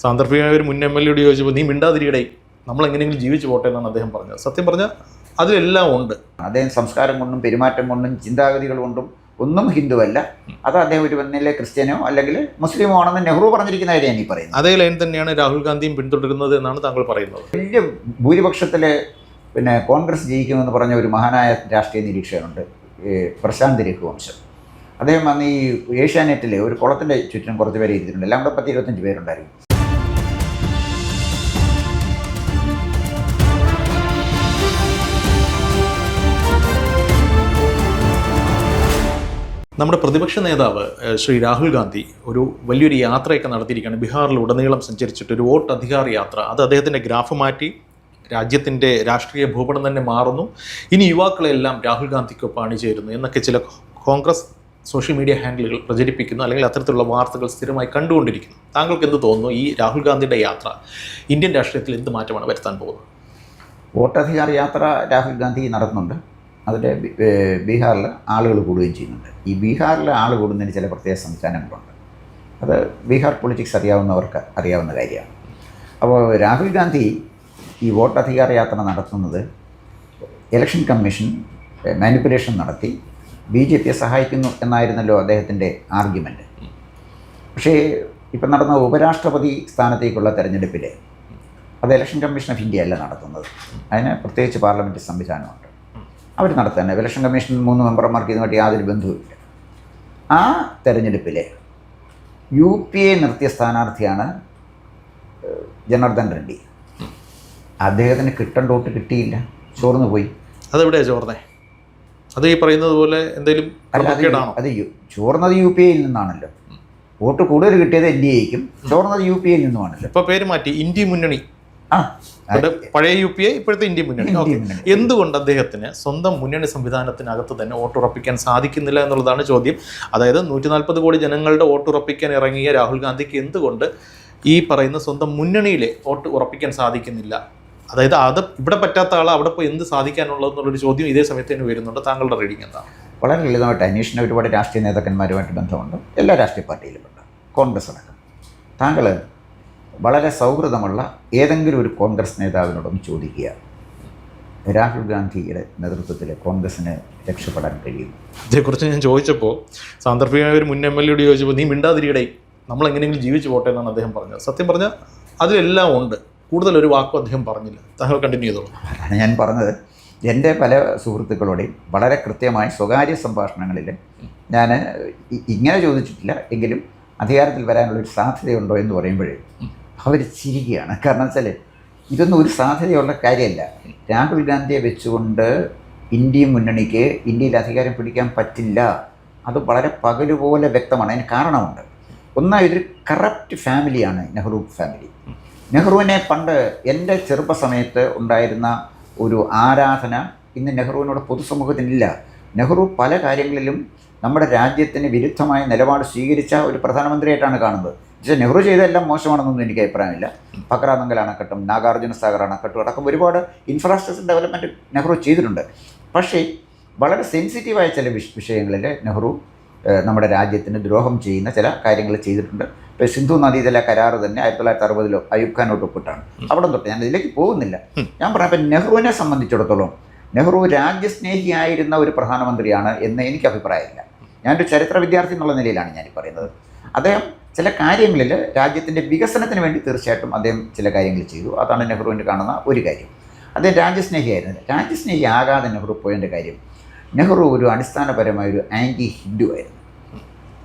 സാന്ദർഭികമായ ഒരു മുൻ MLA ചോദിച്ചപ്പോൾ നീ മിണ്ടാതിരിക്കടേ, നമ്മൾ എങ്ങനെയെങ്കിലും ജീവിച്ചു പോട്ടെ എന്നാണ് അദ്ദേഹം പറഞ്ഞത്. സത്യം പറഞ്ഞാൽ അതിലെല്ലാം ഉണ്ട്. അദ്ദേഹം സംസ്കാരം കൊണ്ടും പെരുമാറ്റം കൊണ്ടും ചിന്താഗതികൾ കൊണ്ടും ഒന്നും ഹിന്ദുവല്ല. അത് അദ്ദേഹം ഒരു വന്നിലെ ക്രിസ്ത്യനോ അല്ലെങ്കിൽ മുസ്ലിമോ ആണെന്ന് നെഹ്റു പറഞ്ഞിരിക്കുന്ന കാര്യമാണ് ഈ പറയുന്നത്. അതേ ലൈൻ തന്നെയാണ് രാഹുൽ ഗാന്ധിയും പിന്തുടരുന്നത് എന്നാണ് താങ്കൾ പറയുന്നത്. വലിയ ഭൂരിപക്ഷത്തിൽ കോൺഗ്രസ് ജയിക്കുമെന്ന് പറഞ്ഞ ഒരു മഹാനായ രാഷ്ട്രീയ നിരീക്ഷകനുണ്ട്, പ്രശാന്ത് രഘുവംശം. അദ്ദേഹം അന്ന് ഈ ഏഷ്യാനെറ്റിൽ ഒരു കുളത്തിൻ്റെ ചുറ്റിനും കുറച്ച് പേര് ഇരുത്തിയിട്ടുണ്ട്. എല്ലാം കൂടെ 10-25 പേരുണ്ടായിരുന്നു. നമ്മുടെ പ്രതിപക്ഷ നേതാവ് ശ്രീ രാഹുൽ ഗാന്ധി ഒരു വലിയൊരു യാത്രയൊക്കെ നടത്തിയിരിക്കുകയാണ്. ബീഹാറിൽ ഉടനീളം സഞ്ചരിച്ചിട്ട് ഒരു വോട്ട് അധികാർ യാത്ര. അത് അദ്ദേഹത്തിൻ്റെ ഗ്രാഫ് മാറ്റി രാജ്യത്തിൻ്റെ രാഷ്ട്രീയ ഭൂപടം തന്നെ മാറുന്നു. ഇനി യുവാക്കളെല്ലാം രാഹുൽ ഗാന്ധിക്കൊപ്പം അണിചേരുന്നു എന്നൊക്കെ ചില കോൺഗ്രസ് സോഷ്യൽ മീഡിയ ഹാൻഡിലുകൾ പ്രചരിപ്പിക്കുന്നു, അല്ലെങ്കിൽ അത്തരത്തിലുള്ള വാർത്തകൾ സ്ഥിരമായി കണ്ടുകൊണ്ടിരിക്കുന്നു. താങ്കൾക്ക് എന്ത് തോന്നുന്നു, ഈ രാഹുൽ ഗാന്ധിയുടെ യാത്ര ഇന്ത്യൻ രാഷ്ട്രീയത്തിൽ എന്ത് മാറ്റമാണ് വരുത്താൻ പോകുന്നത്? വോട്ടധികാർ യാത്ര രാഹുൽ ഗാന്ധി നടത്തുന്നുണ്ട്. അതിൽ ബീഹാറിൽ ആളുകൾ കൂടുകയും ചെയ്യുന്നുണ്ട്. ഈ ബീഹാറിൽ ആൾ കൂടുന്നതിന് ചില പ്രത്യേക സംവിധാനങ്ങളുണ്ട്. അത് ബീഹാർ പൊളിറ്റിക്സ് അറിയാവുന്നവർക്ക് അറിയാവുന്ന കാര്യമാണ്. അപ്പോൾ രാഹുൽ ഗാന്ധി ഈ വോട്ടധികാര യാത്ര നടത്തുന്നത് ഇലക്ഷൻ കമ്മീഷൻ മാനിപ്പുലേഷൻ നടത്തി BJPയെ സഹായിക്കുന്നു എന്നായിരുന്നല്ലോ അദ്ദേഹത്തിൻ്റെ ആർഗ്യുമെൻറ്റ്. പക്ഷേ ഇപ്പം നടന്ന ഉപരാഷ്ട്രപതി സ്ഥാനത്തേക്കുള്ള തെരഞ്ഞെടുപ്പിൽ അത് ഇലക്ഷൻ കമ്മീഷൻ ഓഫ് ഇന്ത്യ അല്ല നടത്തുന്നത്. അതിന് പ്രത്യേകിച്ച് പാർലമെൻറ്റ് സംവിധാനമുണ്ട്. അവർ നടത്തുന്നത് ഇലക്ഷൻ കമ്മീഷൻ 3 മെമ്പർമാർക്ക് ഇതുമായിട്ട് യാതൊരു ബന്ധവുമില്ല. ആ തെരഞ്ഞെടുപ്പിൽ UPA നിർത്തിയ സ്ഥാനാർത്ഥിയാണ് ജനാർദ്ദൻ റെഡ്ഡി. അദ്ദേഹത്തിന് കിട്ടേണ്ട വോട്ട് കിട്ടിയില്ല, ചോർന്നു പോയി. അതെവിടെയാണ് ചോർന്നേ? അത് ഈ പറയുന്നത് പോലെ എന്തെങ്കിലും അത് ചോർന്നത് UPAയിൽ നിന്നാണല്ലോ. വോട്ട് കൂടുതൽ കിട്ടിയത് NDAയ്ക്കും, ചോർന്നത് UPAയിൽ നിന്നുമാണല്ലോ. ഇപ്പോൾ പേര് മാറ്റി ഇന്ത്യ മുന്നണി. പഴയ UPA, ഇപ്പോഴത്തെ ഇന്ത്യ മുന്നണി. എന്തുകൊണ്ട് അദ്ദേഹത്തിന് സ്വന്തം മുന്നണി സംവിധാനത്തിനകത്ത് തന്നെ വോട്ടുറപ്പിക്കാൻ സാധിക്കുന്നില്ല എന്നുള്ളതാണ് ചോദ്യം. അതായത് 140 കോടി ജനങ്ങളുടെ വോട്ടുറപ്പിക്കാൻ ഇറങ്ങിയ രാഹുൽ ഗാന്ധിക്ക് എന്തുകൊണ്ട് ഈ പറയുന്ന സ്വന്തം മുന്നണിയിലെ വോട്ട് ഉറപ്പിക്കാൻ സാധിക്കുന്നില്ല? അതായത് അത് ഇവിടെ പറ്റാത്ത ആൾ അവിടെ പോയി എന്ത് സാധിക്കാനുള്ളതെന്നുള്ളൊരു ചോദ്യം ഇതേ സമയത്ത് തന്നെ വരുന്നുണ്ട്. താങ്കളുടെ റീഡിങ് എന്താണ്? വളരെ ലളിതമായിട്ട് അന്വേഷണ ഒരുപാട് രാഷ്ട്രീയ നേതാക്കന്മാരുമായിട്ട് ബന്ധമുണ്ട്, എല്ലാ രാഷ്ട്രീയ പാർട്ടിയിലുമുണ്ട്, കോൺഗ്രസ് അടക്കം. താങ്കൾ വളരെ സൗഹൃദമുള്ള ഏതെങ്കിലും ഒരു കോൺഗ്രസ് നേതാവിനോടൊന്ന് ചോദിക്കുക, രാഹുൽ ഗാന്ധിയുടെ നേതൃത്വത്തിൽ കോൺഗ്രസിന് രക്ഷപ്പെടാൻ കഴിയും? ഇതേക്കുറിച്ച് ഞാൻ ചോദിച്ചപ്പോൾ സാന്ദർഭികമായ ഒരു മുൻ MLA ചോദിച്ചപ്പോൾ നീ മിണ്ടാതിരിക്കടേ, നമ്മൾ എങ്ങനെയെങ്കിലും ജീവിച്ചു പോട്ടെ എന്നാണ് അദ്ദേഹം പറഞ്ഞത്. സത്യം പറഞ്ഞാൽ അതിലെല്ലാം ഉണ്ട്. കൂടുതലൊരു വാക്കും അദ്ദേഹം പറഞ്ഞില്ല. താങ്കൾ കണ്ടിന്യൂ ചെയ്തോളൂ. അതാണ് ഞാൻ പറഞ്ഞത്. എൻ്റെ പല സുഹൃത്തുക്കളോടെയും വളരെ കൃത്യമായി സ്വകാര്യ സംഭാഷണങ്ങളിൽ ഞാൻ ഇങ്ങനെ ചോദിച്ചിട്ടില്ല, എങ്കിലും അധികാരത്തിൽ വരാനുള്ളൊരു സാധ്യതയുണ്ടോ എന്ന് പറയുമ്പോഴേ അവർ ചിരിക്കുകയാണ്. കാരണം വെച്ചാൽ ഇതൊന്നും ഒരു സാധ്യതയുള്ള കാര്യമല്ല. രാഹുൽ ഗാന്ധിയെ വെച്ചുകൊണ്ട് ഇന്ത്യ മുന്നണിക്ക് ഇന്ത്യയിൽ അധികാരം പിടിക്കാൻ പറ്റില്ല. അത് വളരെ പകലുപോലെ വ്യക്തമാണ്. അതിന് കാരണമുണ്ട്. ഒന്നാമത് ഇതൊരു കറപ്റ്റ് ഫാമിലിയാണ് നെഹ്റു ഫാമിലി. നെഹ്റുവിനെ പണ്ട് എൻ്റെ ചെറുപ്പ സമയത്ത് ഉണ്ടായിരുന്ന ഒരു ആരാധന ഇന്ന് നെഹ്റുവിനോട് പൊതുസമൂഹത്തിനില്ല. നെഹ്റു പല കാര്യങ്ങളിലും നമ്മുടെ രാജ്യത്തിന് വിരുദ്ധമായ നിലപാട് സ്വീകരിച്ച ഒരു പ്രധാനമന്ത്രിയായിട്ടാണ് കാണുന്നത്. പക്ഷേ നെഹ്റു ചെയ്തതെല്ലാം മോശമാണെന്നൊന്നും എനിക്ക് അഭിപ്രായമില്ല. പക്രാനങ്കൽ അണക്കെട്ടും നാഗാർജുന സാഗർ അണക്കെട്ടും അടക്കം ഒരുപാട് ഇൻഫ്രാസ്ട്രക്ചർ ഡെവലപ്മെൻറ്റ് നെഹ്റു ചെയ്തിട്ടുണ്ട്. പക്ഷേ വളരെ സെൻസിറ്റീവായ ചില വിഷയങ്ങളിൽ നെഹ്റു നമ്മുടെ രാജ്യത്തിന് ദ്രോഹം ചെയ്യുന്ന ചില കാര്യങ്ങൾ ചെയ്തിട്ടുണ്ട്. ഇപ്പോൾ സിന്ധു നദീജല കരാറ് തന്നെ 1960 അയൂബ് ഖാനോട്ട് ഒപ്പിട്ടാണ്. അവിടെ തൊട്ട് ഞാൻ ഇതിലേക്ക് പോകുന്നില്ല. ഞാൻ പറഞ്ഞപ്പോൾ നെഹ്റുവിനെ സംബന്ധിച്ചിടത്തോളം നെഹ്റു രാജ്യസ്നേഹിയായിരുന്ന ഒരു പ്രധാനമന്ത്രിയാണ് എന്ന് എനിക്ക് അഭിപ്രായമില്ല. ഞാനൊരു ചരിത്ര വിദ്യാർത്ഥി എന്നുള്ള നിലയിലാണ് ഞാൻ പറയുന്നത്. അദ്ദേഹം ചില കാര്യങ്ങളിൽ രാജ്യത്തിൻ്റെ വികസനത്തിന് വേണ്ടി തീർച്ചയായിട്ടും അദ്ദേഹം ചില കാര്യങ്ങൾ ചെയ്തു. അതാണ് നെഹ്റുവിൻ്റെ കാണുന്ന ഒരു കാര്യം. അദ്ദേഹം രാജ്യസ്നേഹിയായിരുന്നില്ല. രാജ്യസ്നേഹി ആകാതെ നെഹ്റു പോയതിൻ്റെ കാര്യം, നെഹ്റു ഒരു അടിസ്ഥാനപരമായൊരു ആൻറ്റി ഹിന്ദു ആയിരുന്നു.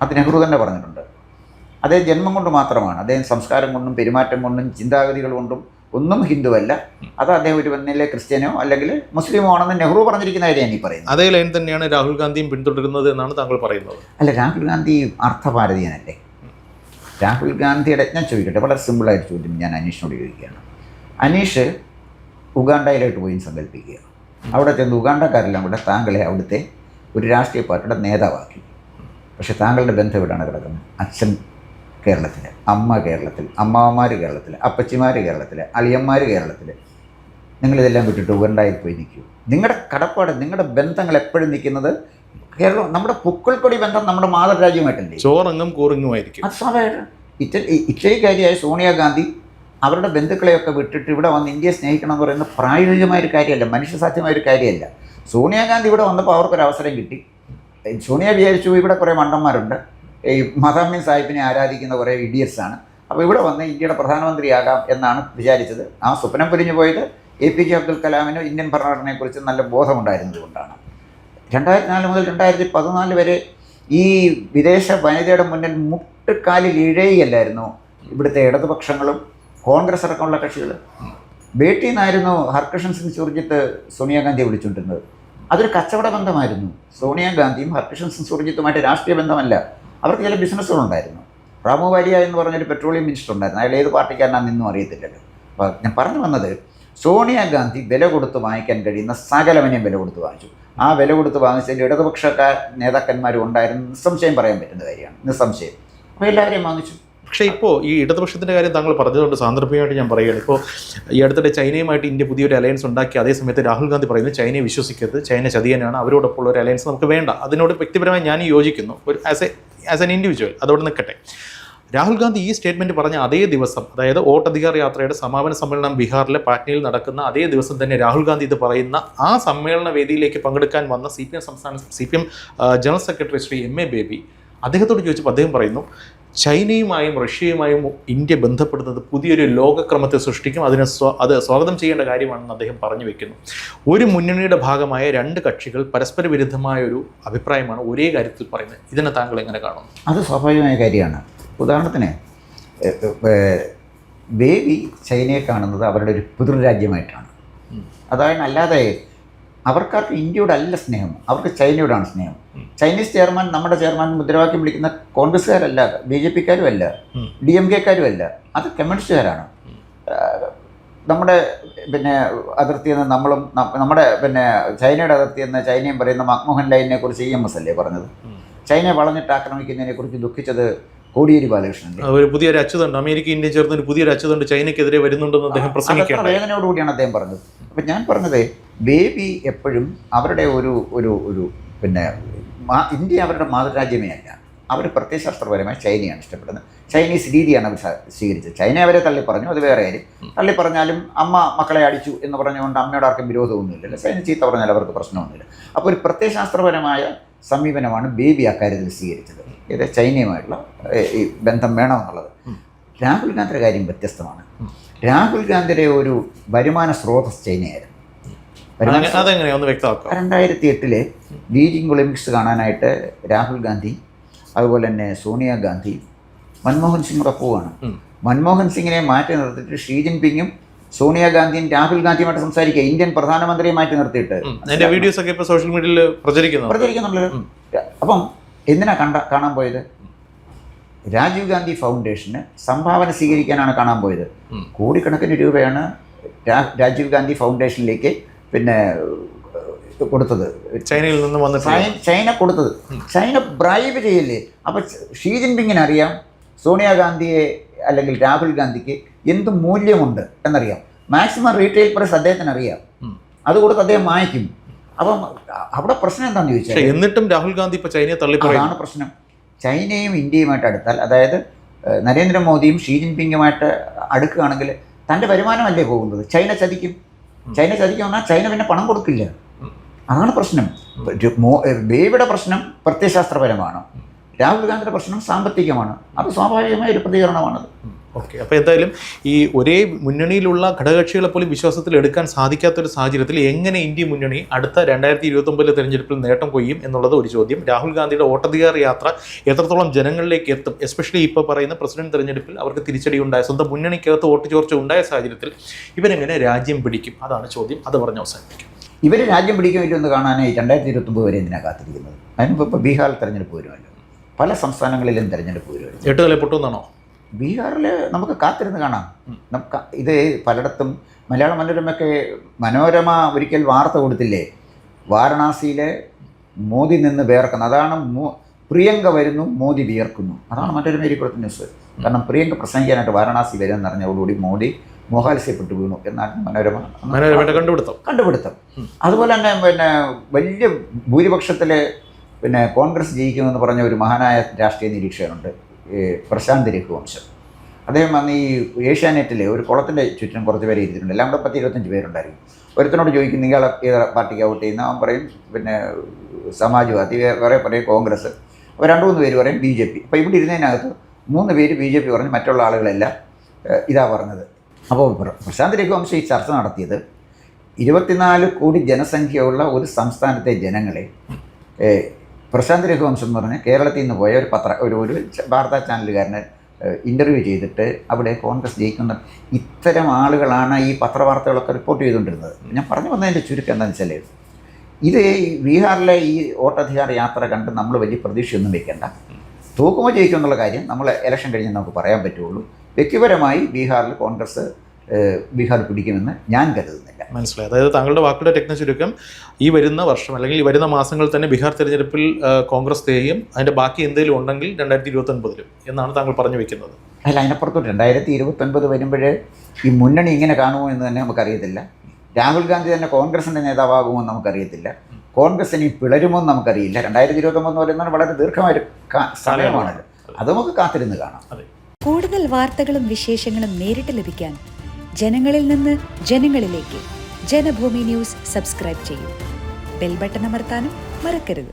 അത് നെഹ്റു തന്നെ പറഞ്ഞിട്ടുണ്ട്. അദ്ദേഹം ജന്മം കൊണ്ട് മാത്രമാണ്, അദ്ദേഹം സംസ്കാരം കൊണ്ടും പെരുമാറ്റം കൊണ്ടും ചിന്താഗതികൾ കൊണ്ടും ഒന്നും ഹിന്ദുവല്ല. അത് അദ്ദേഹം ഒരു വന്നിലെ ക്രിസ്ത്യനോ അല്ലെങ്കിൽ മുസ്ലിമോ ആണെന്ന് നെഹ്റു പറഞ്ഞിരിക്കുന്ന കാര്യമാണ് ഈ പറയുന്നത്. അതേ ലൈൻ തന്നെയാണ് രാഹുൽ ഗാന്ധിയും പിന്തുടരുന്നത് എന്നാണ് താങ്കൾ പറയുന്നത്. അല്ല, രാഹുൽ ഗാന്ധി അർത്ഥഭാരതീയനല്ലേ? രാഹുൽ ഗാന്ധിയുടെ ഞാൻ ചോദിക്കട്ടെ, വളരെ സിമ്പിളായിട്ട് ചോദ്യം ഞാൻ അനീഷിനോട് ചോദിക്കുകയാണ്. അനീഷ് ഉഗാണ്ടയിലോട്ട് പോയി സങ്കല്പിക്കുക. അവിടെ ചെന്ന് ഉഗാണ്ടക്കാരെല്ലാം കൂടെ താങ്കളെ അവിടുത്തെ ഒരു രാഷ്ട്രീയ പാർട്ടിയുടെ നേതാവാക്കി. പക്ഷേ താങ്കളുടെ ബന്ധം എവിടെയാണ് കിടക്കുന്നത്? അച്ഛൻ കേരളത്തിൽ, അമ്മ കേരളത്തിൽ, അമ്മാവന്മാർ കേരളത്തിൽ, അപ്പച്ചിമാർ കേരളത്തിൽ, അളിയന്മാർ കേരളത്തിൽ. നിങ്ങളിതെല്ലാം വിട്ടിട്ട് ഉഗാണ്ടയിൽ പോയി നിൽക്കൂ. നിങ്ങളുടെ കടപ്പാട്, നിങ്ങളുടെ ബന്ധങ്ങൾ എപ്പോഴും നിൽക്കുന്നത് കേരളം. നമ്മുടെ പുക്കൾക്കൊടി ബന്ധം നമ്മുടെ മാതൃരാജ്യമായിട്ടല്ലേ? ചോറങ്ങും കൂറിങ്ങുമായിരിക്കും. അത് സ്വാഭാവികമായിട്ട് ഇറ്റലിക്കാരിയായ സോണിയാഗാന്ധി അവരുടെ ബന്ധുക്കളെയൊക്കെ വിട്ടിട്ട് ഇവിടെ വന്ന് ഇന്ത്യയെ സ്നേഹിക്കണം എന്ന് പറയുന്നത് പ്രായോഗികമായൊരു കാര്യമല്ല, മനുഷ്യസാധ്യമായൊരു കാര്യമല്ല. സോണിയാഗാന്ധി ഇവിടെ വന്നപ്പോൾ അവർക്കൊരു അവസരം കിട്ടി. സോണിയ വിചാരിച്ചു ഇവിടെ കുറേ മണ്ടന്മാരുണ്ട്, ഈ മദാമി സാഹിബിനെ ആരാധിക്കുന്ന കുറേ ഇഡിയറ്റ്സാണ്, അപ്പോൾ ഇവിടെ വന്ന് ഇന്ത്യയുടെ പ്രധാനമന്ത്രിയാകാം എന്നാണ് വിചാരിച്ചത്. ആ സ്വപ്നം പൊലിഞ്ഞു പോയത് APJ അബ്ദുൽ കലാമിന് ഇന്ത്യൻ ഭരണഘടനയെക്കുറിച്ച് നല്ല ബോധമുണ്ടായിരുന്നത് കൊണ്ടാണ്. 2004 മുതൽ 2014 വരെ ഈ വിദേശ വനിതയുടെ മുന്നിൽ മുട്ടുകാലിൽ ഇഴയുകയല്ലായിരുന്നു ഇവിടുത്തെ ഇടതുപക്ഷങ്ങളും കോൺഗ്രസ് അടക്കമുള്ള കക്ഷികൾ. ബേട്ടി എന്നായിരുന്നു ഹർകൃഷ്ണൻ സിംഗ് സുർജിത്ത് സോണിയാഗാന്ധിയെ വിളിച്ചുകൊണ്ടിരുന്നത്. അതൊരു കച്ചവട ബന്ധമായിരുന്നു. സോണിയാഗാന്ധിയും ഹർകൃഷ്ണൻ സിംഗ് സുർജിത്തുമായിട്ട് രാഷ്ട്രീയ ബന്ധമല്ല, അവർക്ക് ചില ബിസിനസ്സുകളുണ്ടായിരുന്നു. റാമു വാരിയ എന്ന് പറഞ്ഞൊരു പെട്രോളിയം മിനിസ്റ്റർ ഉണ്ടായിരുന്നു, അയാൾ ഏത് പാർട്ടിക്കാരനാണെന്നും അറിയത്തില്ലല്ലോ. അപ്പോൾ ഞാൻ പറഞ്ഞു വന്നത്, സോണിയാഗാന്ധി വില കൊടുത്ത് വാങ്ങിക്കാൻ കഴിയുന്ന സകലവനെയും വില കൊടുത്ത് വാങ്ങിച്ചു. ആ വില കൊടുത്ത് വാങ്ങിച്ചതിൽ ഇടതുപക്ഷക്കാർ നേതാക്കന്മാരും ഉണ്ടായിരുന്നു, നിസ്സംശയം പറയാൻ പറ്റുന്ന കാര്യമാണ്, നിസ്സംശയം. അപ്പോൾ എല്ലാവരെയും വാങ്ങിച്ചു. പക്ഷേ ഇപ്പോൾ ഈ ഇടതുപക്ഷത്തിൻ്റെ കാര്യം താങ്കൾ പറഞ്ഞതുകൊണ്ട് സാന്ദർഭികമായിട്ട് ഞാൻ പറയുകയാണ്. ഇപ്പോൾ ഈ അടുത്തിടെ ചൈനയുമായിട്ട് ഇന്ത്യ പുതിയൊരു അലയൻസ് ഉണ്ടാക്കി, അതേ സമയത്ത് രാഹുൽ ഗാന്ധി പറയുന്നത് ചൈനയെ വിശ്വസിക്കരുത്, ചൈന ചതിയനാണ്, അവരോടൊപ്പമുള്ള ഒരു അലയൻസ് നമുക്ക് വേണ്ട. അതിനോട് വ്യക്തിപരമായി ഞാൻ യോജിക്കുന്നു, ഒരു ആസ് എൻ ഇൻഡിവിജ്വൽ. അതോടെ നിൽക്കട്ടെ. രാഹുൽ ഗാന്ധി ഈ സ്റ്റേറ്റ്മെൻറ്റ് പറഞ്ഞ അതേ ദിവസം, അതായത് വോട്ടധികാർ യാത്രയുടെ സമാപന സമ്മേളനം ബീഹാറിലെ പാറ്റ്നയിൽ നടക്കുന്ന അതേ ദിവസം തന്നെ രാഹുൽ ഗാന്ധി ഇത് പറയുന്ന ആ സമ്മേളന വേദിയിലേക്ക് പങ്കെടുക്കാൻ വന്ന CPM general secretary Shri MA baby അദ്ദേഹത്തോട് ചോദിച്ചപ്പോൾ അദ്ദേഹം പറയുന്നു, ചൈനയുമായും റഷ്യയുമായും ഇന്ത്യ ബന്ധപ്പെടുന്നത് പുതിയൊരു ലോകക്രമത്തെ സൃഷ്ടിക്കും, അത് സ്വാഗതം ചെയ്യേണ്ട കാര്യമാണെന്ന് അദ്ദേഹം പറഞ്ഞു വെക്കുന്നു. ഒരു മുന്നണിയുടെ ഭാഗമായ രണ്ട് കക്ഷികൾ പരസ്പര വിരുദ്ധമായ ഒരു അഭിപ്രായമാണ് ഒരേ കാര്യത്തിൽ പറയുന്നത്. ഇതിനെ താങ്കൾ എങ്ങനെ കാണുന്നു? അത് സ്വാഭാവികമായ കാര്യമാണ്. ഉദാഹരണത്തിന് ബേബി ചൈനയെ കാണുന്നത് അവരുടെ ഒരു പിതൃരാജ്യമായിട്ടാണ്. അതായത് അല്ലാതെ അവർക്കാർക്ക് ഇന്ത്യയോടല്ല സ്നേഹം, അവർക്ക് ചൈനയോടാണ് സ്നേഹം. ചൈനീസ് ചെയർമാൻ, നമ്മുടെ ചെയർമാൻ മുദ്രാവാക്യം വിളിക്കുന്ന കോൺഗ്രസ്സുകാരല്ല, BJPക്കാരും അല്ല, DMKക്കാരും അല്ല, അത് കമ്മ്യൂണിസ്റ്റുകാരാണ്. നമ്മുടെ അതിർത്തി എന്ന് നമ്മളും നമ്മുടെ ചൈനയുടെ അതിർത്തി എന്ന് ചൈനയും പറയുന്ന മൻമോഹൻ ലൈനിനെ കുറിച്ച് EMS അല്ലേ പറഞ്ഞത്? ചൈനയെ വളഞ്ഞിട്ട് ആക്രമിക്കുന്നതിനെ കുറിച്ച് ദുഃഖിച്ചത് കോടിയേരി ബാലകൃഷ്ണൻ. ഒരു പുതിയൊരു അച്ചുതണ്ട്, അമേരിക്ക ഇന്ത്യ ചേർന്ന് ഒരു പുതിയൊരു അച്ചുതണ്ട് ചൈനയ്ക്കെതിരെ വരുന്നുണ്ടെന്ന് അദ്ദേഹം പ്രസംഗിക്കുകയാണ്. വേദനയോടുകൂടിയാണ് അദ്ദേഹം പറഞ്ഞത്. അപ്പം ഞാൻ പറഞ്ഞത്, ബേബി എപ്പോഴും അവരുടെ ഒരു ഇന്ത്യ അവരുടെ മാതൃരാജ്യമേ അല്ല, അവർ പ്രത്യയശാസ്ത്രപരമായി ചൈനയാണ് ഇഷ്ടപ്പെടുന്നത്. ചൈനീസ് രീതിയാണ് അവർ സ്വീകരിച്ചത്. ചൈന അവരെ തള്ളിപ്പറഞ്ഞു, അത് വേറെ കാര്യം. തള്ളിപ്പറഞ്ഞാലും അമ്മ മക്കളെ അടിച്ചു എന്ന് പറഞ്ഞുകൊണ്ട് അമ്മയോട് ആർക്കും വിരോധമൊന്നുമില്ലല്ലോ. ചൈന ചീത്ത പറഞ്ഞാൽ അവർക്ക് പ്രശ്നമൊന്നുമില്ല. അപ്പോൾ ഒരു പ്രത്യയശാസ്ത്രപരമായ സമീപനമാണ് ബേബി അക്കാര്യത്തിൽ സ്വീകരിച്ചത്. ഇത് ചൈനയുമായിട്ടുള്ള ഈ ബന്ധം വേണമെന്നുള്ളത്. രാഹുൽ ഗാന്ധിയുടെ കാര്യം വ്യത്യസ്തമാണ്. രാഹുൽ ഗാന്ധിയുടെ ഒരു വരുമാന സ്രോതസ് ചൈനയായിരുന്നു. 2008 ബീജിംഗ് ഒളിമ്പിക്സ് കാണാനായിട്ട് രാഹുൽ ഗാന്ധി, അതുപോലെ തന്നെ സോണിയാഗാന്ധി, മൻമോഹൻ സിംഗ് പോവാണ്. മൻമോഹൻ സിംഗിനെ മാറ്റി നിർത്തിയിട്ട് ഷീ ജിൻപിങ്ങും സോണിയാഗാന്ധിയും രാഹുൽ ഗാന്ധിയുമായിട്ട് സംസാരിക്കുക, ഇന്ത്യൻ പ്രധാനമന്ത്രിയെ മാറ്റി നിർത്തിയിട്ട്. വീഡിയോസ് ഒക്കെ ഇപ്പോൾ സോഷ്യൽ മീഡിയയിൽ പ്രചരിക്കുന്നുള്ളത്. അപ്പം എന്തിനാ കാണാൻ പോയത്? രാജീവ് ഗാന്ധി ഫൗണ്ടേഷന് സംഭാവന സ്വീകരിക്കാനാണ് കാണാൻ പോയത്. കോടിക്കണക്കിന് രൂപയാണ് രാജീവ് ഗാന്ധി ഫൗണ്ടേഷനിലേക്ക് കൊടുത്തത്. ചൈനയിൽ നിന്ന് വന്ന് ചൈന കൊടുത്തത്. ചൈന ബ്രൈബ് ചെയ്യല്ലേ? അപ്പം ഷീ ജിൻപിങ്ങിന് അറിയാം സോണിയാഗാന്ധിയെ അല്ലെങ്കിൽ രാഹുൽ ഗാന്ധിക്ക് എന്ത് മൂല്യമുണ്ട് എന്നറിയാം. മാക്സിമം റീറ്റെയിൽ പ്രൈസ് അദ്ദേഹത്തിന് അറിയാം, അത് കൊടുത്ത് അദ്ദേഹം വാങ്ങിക്കും. അപ്പം അവിടെ പ്രശ്നം എന്താണെന്ന് ചോദിച്ചാൽ, എന്നിട്ടും രാഹുൽ ഗാന്ധി ഇപ്പോൾ ചൈനയെ അതാണ് പ്രശ്നം. ചൈനയും ഇന്ത്യയുമായിട്ട് അടുത്താൽ, അതായത് നരേന്ദ്രമോദിയും ഷീ ജിൻപിങ്ങുമായിട്ട് അടുക്കുകയാണെങ്കിൽ തൻ്റെ വരുമാനമല്ലേ പോകുന്നത്? ചൈന ചതിക്കും. ചൈന ചതിക്കും എന്നാൽ ചൈന പിന്നെ പണം കൊടുക്കില്ല. അതാണ് പ്രശ്നം. ബേബിയുടെ പ്രശ്നം പ്രത്യയശാസ്ത്രപരമാണ്, രാഹുൽ ഗാന്ധിയുടെ പ്രശ്നം സാമ്പത്തികമാണ്. അത് സ്വാഭാവികമായ ഒരു പ്രതികരണമാണത്. ഓക്കെ. അപ്പോൾ എന്തായാലും ഈ ഒരേ മുന്നണിയിലുള്ള ഘടകകക്ഷികളെ പോലും വിശ്വാസത്തിൽ എടുക്കാൻ സാധിക്കാത്തൊരു സാഹചര്യത്തിൽ എങ്ങനെ ഇന്ത്യ മുന്നണി അടുത്ത 2029 തെരഞ്ഞെടുപ്പിൽ നേട്ടം കൊയ്യും എന്നുള്ളത് ഒരു ചോദ്യം. രാഹുൽ ഗാന്ധിയുടെ വോട്ടധികാർ യാത്ര എത്രത്തോളം ജനങ്ങളിലേക്ക് എത്തും, എസ്പെഷ്യലി ഇപ്പോൾ പറയുന്ന പ്രസിഡന്റ് തെരഞ്ഞെടുപ്പിൽ അവർക്ക് തിരിച്ചടി ഉണ്ടായ, സ്വന്തം മുന്നണിക്കകത്ത് വോട്ട് ചോർച്ച ഉണ്ടായ സാഹചര്യത്തിൽ ഇവരെങ്ങനെ രാജ്യം പിടിക്കും? അതാണ് ചോദ്യം. അത് പറഞ്ഞ് അവസാനിപ്പിക്കും. ഇവർ രാജ്യം പിടിക്കുമല്ലോ എന്ന് കാണാനായി 2029 വരെ എന്തിനാണ് കാത്തിരിക്കുന്നത്? അതിനിപ്പോൾ ബീഹാറിൽ തെരഞ്ഞെടുപ്പ് വരുമല്ലോ, പല സംസ്ഥാനങ്ങളിലും തെരഞ്ഞെടുപ്പ് വരുമല്ലോ. 8 നില പൊട്ടുമെന്നാണോ? ബീഹാറിൽ നമുക്ക് കാത്തിരുന്ന് കാണാം. നമുക്ക് ഇത് പലയിടത്തും മലയാള മനോരമ ഒരിക്കൽ വാർത്ത കൊടുത്തില്ലേ, വാരണാസിയിലെ മോദി നിന്ന് വിയർക്കുന്നു. അതാണ് പ്രിയങ്ക വരുന്നു, മോദി വിയർക്കുന്നു. അതാണ് മനോരമയിൽ കൊടുത്ത ന്യൂസ്. കാരണം പ്രിയങ്ക പ്രസംഗിക്കാനായിട്ട് വാരണാസി വരുമെന്ന് അറിഞ്ഞതോടുകൂടി മോദി മോഹാലസ്യപ്പെട്ടു വീണു എന്നാണ് മനോരമ കണ്ടുപിടുത്തം. അതുപോലെ തന്നെ വലിയ ഭൂരിപക്ഷത്തിൽ കോൺഗ്രസ് ജയിക്കുമെന്ന് പറഞ്ഞ ഒരു മഹാനായ രാഷ്ട്രീയ നിരീക്ഷകനുണ്ട്, പ്രശാന്ത് രഘുവംശം. അദ്ദേഹം അന്ന് ഈ ഏഷ്യാനെറ്റിലെ ഒരു കുളത്തിൻ്റെ ചുറ്റും കുറച്ച് പേരെ ഇരുത്തിയിട്ടുണ്ട്. എല്ലാം കൂടെ 10-25 പേരുണ്ടായിരിക്കും. ഒരുത്തനോട് ചോദിക്കും നിങ്ങൾ ഏത് പാർട്ടിക്ക് ഔട്ട് ചെയ്യുന്ന, അവൻ പറയും പിന്നെ സമാജ്വാദി, കുറേ പറയും കോൺഗ്രസ്, അപ്പോൾ 2-3 പേര് പറയും BJP. അപ്പോൾ ഇവിടെ ഇരുന്നതിനകത്ത് 3 പേര് BJP പറഞ്ഞ് മറ്റുള്ള ആളുകളെല്ലാം ഇതാ പറഞ്ഞത്. അപ്പോൾ പ്രശാന്ത് രഘുവംശം ഈ ചർച്ച നടത്തിയത് 24 കോടി ജനസംഖ്യയുള്ള ഒരു സംസ്ഥാനത്തെ ജനങ്ങളെ പ്രശാന്ത് രഘുവംശം എന്ന് പറഞ്ഞാൽ കേരളത്തിൽ നിന്ന് പോയ ഒരു വാർത്താ ചാനലുകാരനെ ഇൻ്റർവ്യൂ ചെയ്തിട്ട് അവിടെ കോൺഗ്രസ് ജയിക്കുന്ന ഇത്തരം ആളുകളാണ് ഈ പത്രവാർത്തകളൊക്കെ റിപ്പോർട്ട് ചെയ്തുകൊണ്ടിരുന്നത്. ഞാൻ പറഞ്ഞു വന്നതിൻ്റെ ചുരുക്കം എന്താണെന്ന് വെച്ചാൽ, ഇത് ബീഹാറിലെ ഈ വോട്ടധികാര യാത്ര കണ്ട് നമ്മൾ വലിയ പ്രതീക്ഷയൊന്നും വെക്കേണ്ട. തൂക്കുമോ ജയിക്കും എന്നുള്ള കാര്യം നമ്മൾ ഇലക്ഷൻ കഴിഞ്ഞ് നമുക്ക് പറയാൻ പറ്റുള്ളൂ. വ്യക്തിപരമായി ബീഹാറിൽ കോൺഗ്രസ് ബീഹാർ പിടിക്കുമെന്ന് ഞാൻ കരുതുന്നില്ല. മനസ്സിലായി. അതായത് താങ്കളുടെ വാക്കുകളുടെ ടെക്നിക് ചുരുക്കം, ഈ വരുന്ന വർഷം അല്ലെങ്കിൽ ഈ വരുന്ന മാസങ്ങളിൽ തന്നെ ബീഹാർ തെരഞ്ഞെടുപ്പിൽ കോൺഗ്രസ് തേയും അതിൻ്റെ ബാക്കി എന്തെങ്കിലും ഉണ്ടെങ്കിൽ 2029 എന്നാണ് താങ്കൾ പറഞ്ഞു വെക്കുന്നത്. അല്ല, അതിനപ്പുറത്തോട്ട് 2029 വരുമ്പോൾ ഈ മുന്നണി ഇങ്ങനെ കാണുമോ എന്ന് തന്നെ നമുക്കറിയത്തില്ല. രാഹുൽ ഗാന്ധി തന്നെ കോൺഗ്രസിൻ്റെ നേതാവാകുമോ എന്ന് നമുക്കറിയത്തില്ല. കോൺഗ്രസ് ഇനി പിളരുമോ എന്ന് നമുക്കറിയില്ല. 2029 പറയുന്നത് വളരെ ദീർഘമായ സമയമാണല്ലോ. അത് നമുക്ക് കാത്തിരുന്ന് കാണാം. കൂടുതൽ വാർത്തകളും വിശേഷങ്ങളും നേരിട്ട് ലഭിക്കാൻ ജനങ്ങളിൽ നിന്ന് ജനങ്ങളിലേക്ക് ജനഭൂമി ന്യൂസ് സബ്സ്ക്രൈബ് ചെയ്യൂ. ബെൽ ബട്ടൺ അമർത്താനും മറക്കരുത്.